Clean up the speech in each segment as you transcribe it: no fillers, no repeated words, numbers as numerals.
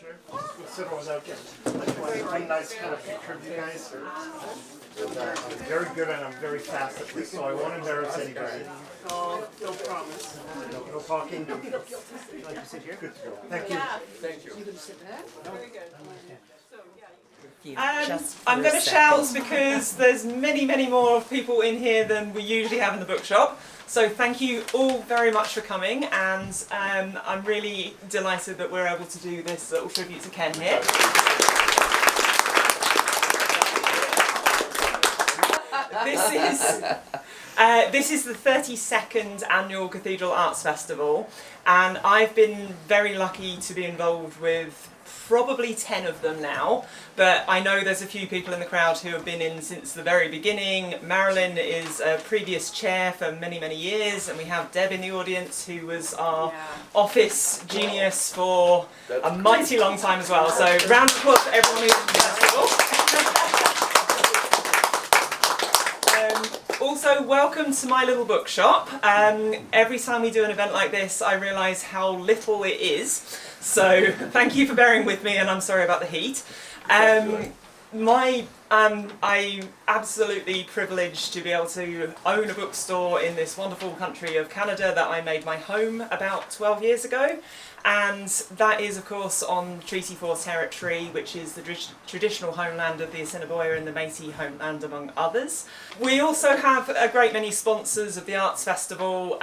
Sure. We'll sit over without getting one nice kind of picture of you guys. I'm very good and I'm very fast at this, so I won't embarrass anybody. No promise. No talking. Would you like to sit here? Good to go. Thank you. Thank you. You can sit there. Very good. I'm going to shout because there's many more people in here than we usually have in the bookshop. So thank you all very much for coming, and I'm really delighted that we're able to do this little tribute to Ken here. This is the 32nd annual Cathedral Arts Festival, and I've been very lucky to be involved with probably 10 of them now, but I know there's a few people in the crowd who have been in since the very beginning. Marilyn is a previous chair for many years, and we have Deb in the audience who was our office genius for a mighty long time as well. So round of applause for everyone who's at the festival. Also, welcome to my little bookshop. Every time we do an event like this, I realise how little it is. So thank you for bearing with me, and I'm sorry about the heat. I'm absolutely privileged to be able to own a bookstore in this wonderful country of Canada that I made my home about 12 years ago. And that is, of course, on Treaty 4 territory, which is the traditional homeland of the Assiniboia and the Métis homeland, among others. We also have a great many sponsors of the Arts Festival.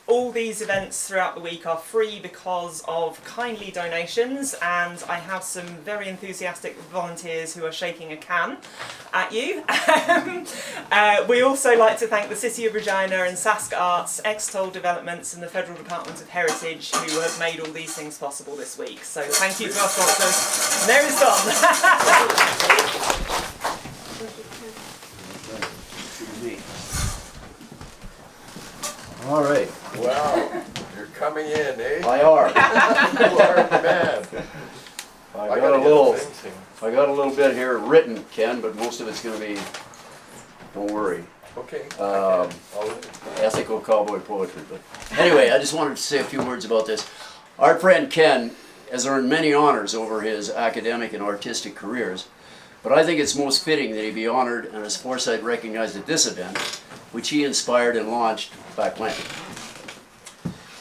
All these events throughout the week are free because of kindly donations, and I have some very enthusiastic volunteers who are shaking a can at you. We also like to thank the City of Regina and Sask Arts, Extol Developments and the Federal Department of Heritage who have made all these things possible this week. So thank you to our sponsors. And there is Don. All right. Wow, you're coming in, eh? I are. You are the man. I got a little bit here written, Ken, but most of it's going to be, don't worry, Okay. ethical cowboy poetry. But anyway, I just wanted to say a few words about this. Our friend Ken has earned many honors over his academic and artistic careers, but I think it's most fitting that he be honored and his foresight recognized at this event, which he inspired and launched back when.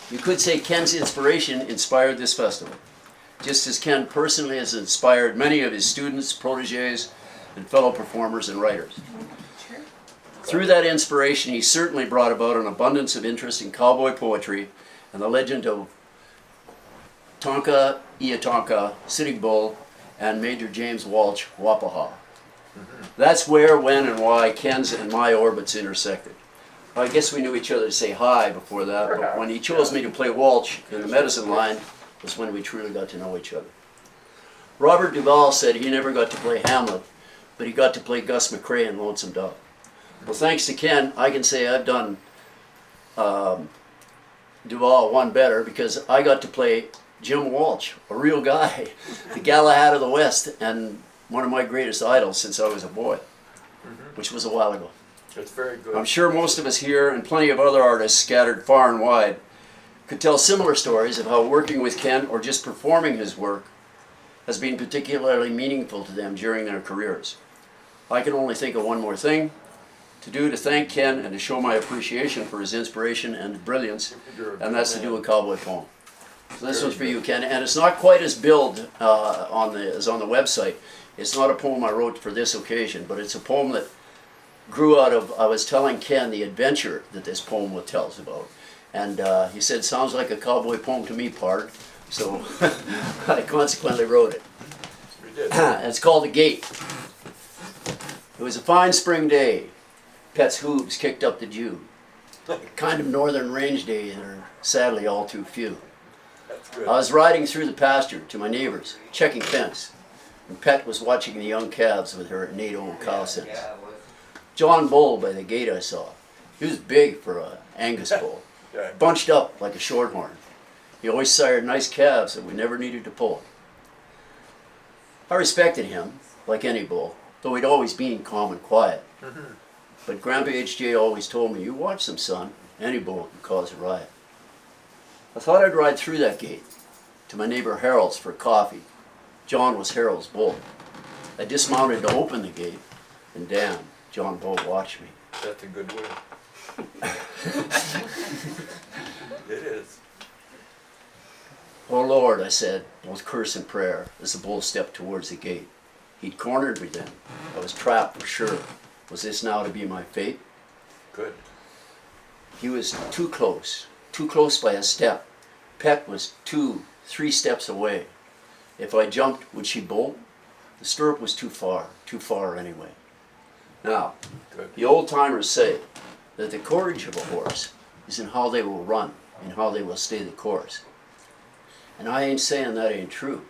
You could say Ken's inspiration inspired this festival, just as Ken personally has inspired many of his students, protégés, and fellow performers and writers. Through that inspiration, he certainly brought about an abundance of interest in cowboy poetry and the legend of Tonka Iatonka, Sitting Bull, and Major James Walsh, Wapaha. That's where, when, and why Ken's and my orbits intersected. I guess we knew each other to say hi before that, but when he chose me to play Walsh in the medicine line was when we truly got to know each other. Robert Duvall said he never got to play Hamlet, but he got to play Gus McCrae in Lonesome Dove. Well, thanks to Ken, I can say I've done Duvall one better because I got to play Jim Walsh, a real guy, the Galahad of the West, and one of my greatest idols since I was a boy, which was a while ago. It's very good. I'm sure most of us here and plenty of other artists scattered far and wide could tell similar stories of how working with Ken or just performing his work has been particularly meaningful to them during their careers. I can only think of one more thing to do to thank Ken and to show my appreciation for his inspiration and brilliance, and that's to do a cowboy poem. So this one's for you, Ken, and it's not quite as billed as on the website. It's not a poem I wrote for this occasion, but it's a poem that grew out of, I was telling Ken the adventure that this poem will tell us about. And he said, sounds like a cowboy poem to me, Pard. So I consequently wrote it. We did. It's called The Gate. It was a fine spring day. Pet's hooves kicked up the dew. A kind of northern range day that are sadly all too few. That's good. I was riding through the pasture to my neighbors, checking fence, and Pet was watching the young calves with her innate old cow sense. John Bull by the gate I saw. He was big for an Angus bull, bunched up like a shorthorn. He always sired nice calves that we never needed to pull. I respected him, like any bull, though he'd always been calm and quiet. But Grandpa H.J. always told me, you watch them, son, any bull can cause a riot. I thought I'd ride through that gate, to my neighbor Harold's for coffee. John was Harold's bull. I dismounted to open the gate, and damn, John Bull watched me. That's a good word. It is. Oh Lord, I said, both curse and prayer, as the bull stepped towards the gate. He'd cornered me then. I was trapped for sure. Was this now to be my fate? Good. He was too close by a step. Pet was 2-3 steps away. If I jumped, would she bolt? The stirrup was too far anyway. Now, Good. the old timers say that the courage of a horse is in how they will run and how they will stay the course. And I ain't saying that ain't true.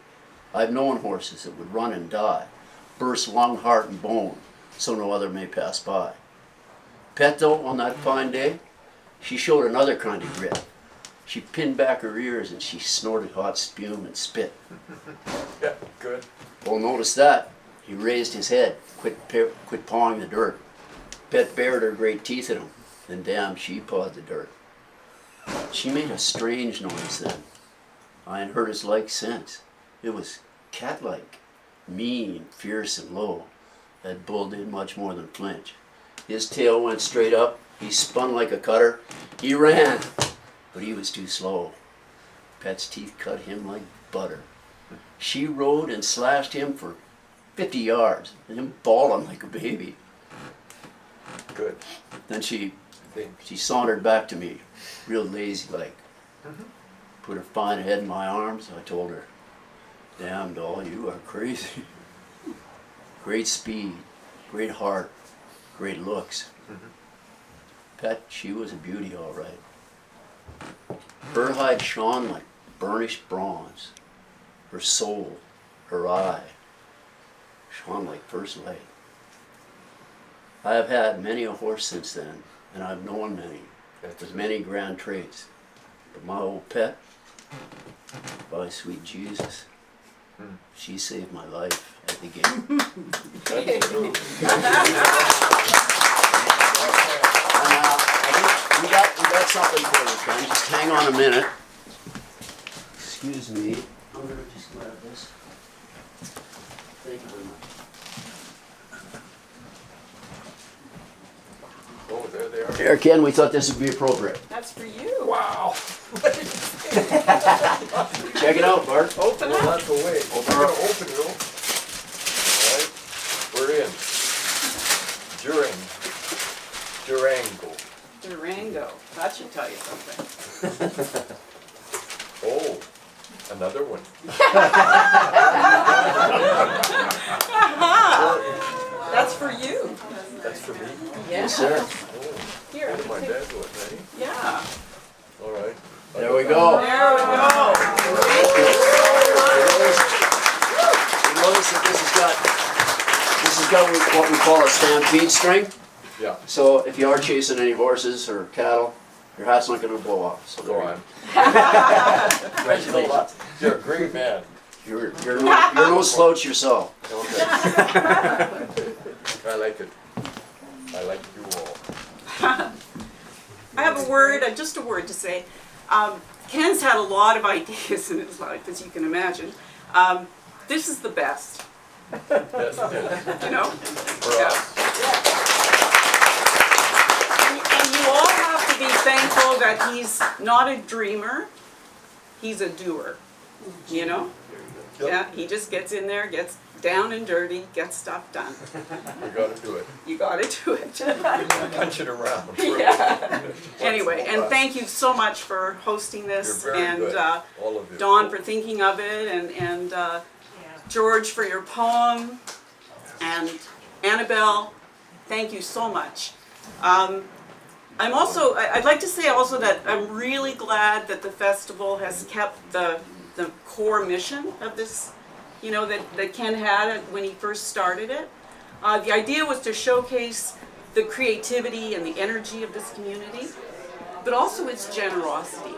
I've known horses that would run and die, burst lung, heart, and bone, so no other may pass by. Pet, though, on that fine day, she showed another kind of grit. She pinned back her ears and she snorted hot spume and spit. Yeah, good. Well, notice that. He raised his head, quit pawing the dirt. Pet bared her great teeth at him, and damn, she pawed the dirt. She made a strange noise then. I ain't heard its like since. It was cat-like, mean, fierce, and low. That bull did much more than flinch. His tail went straight up. He spun like a cutter. He ran, but he was too slow. Pet's teeth cut him like butter. She rode and slashed him for 50 yards, and him bawling like a baby. Good. Then she Think. sauntered back to me, real lazy-like. Put her fine head in my arms. I told her, "Damn, doll, you are crazy." Great speed, great heart, great looks. Pet, she was a beauty, all right. Her hide shone like burnished bronze. Her soul, her eye, shone like first light. I have had many a horse since then, and I've known many, with many grand traits. But my old Pet, by sweet Jesus, she saved my life at the gate. That's true. We got something for you, Ken. Just hang on a minute. Excuse me. I'm gonna just grab this. Thank you very much. Oh, there they are. Here, Ken, we thought this would be appropriate. That's for you. Wow. Check it out, Bart. Open Well, up. that's the way. We're gonna open it. All right. We're in. Durango. Durango. That should tell you something. Oh, another one. That's for you. That's for me. Yes, sir. Oh, Here. what am I bad with, ready? Yeah. All right. There we go. There we go. You notice that this has got what we call a stampede string. Yeah. So if you are chasing any horses or cattle, your hat's not going to blow off. So Go on. Congratulations. You're a great man. You're no slouch yourself. Okay. I like it. I like you all. I have a word, just a word to say. Ken's had a lot of ideas in his life, as you can imagine. This is the best, Yes, it is. you know? For us. And you all have to be thankful that he's not a dreamer, he's a doer, you know? Yep. Yeah, he just gets in there, gets down and dirty, gets stuff done. We gotta do it. You gotta do it. Punch it around. Yeah. Anyway, and thank you so much for hosting this, You're very and good. All of you. Dawn for thinking of it, and George for your poem, and Annabel, thank you so much. I'd like to say also that I'm really glad that the festival has kept the core mission of this, you know, that Ken had when he first started it. The idea was to showcase the creativity and the energy of this community, but also its generosity.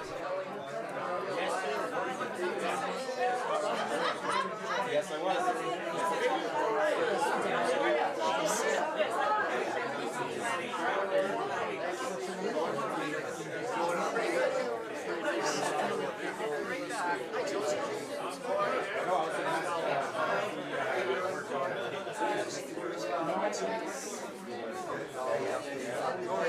Go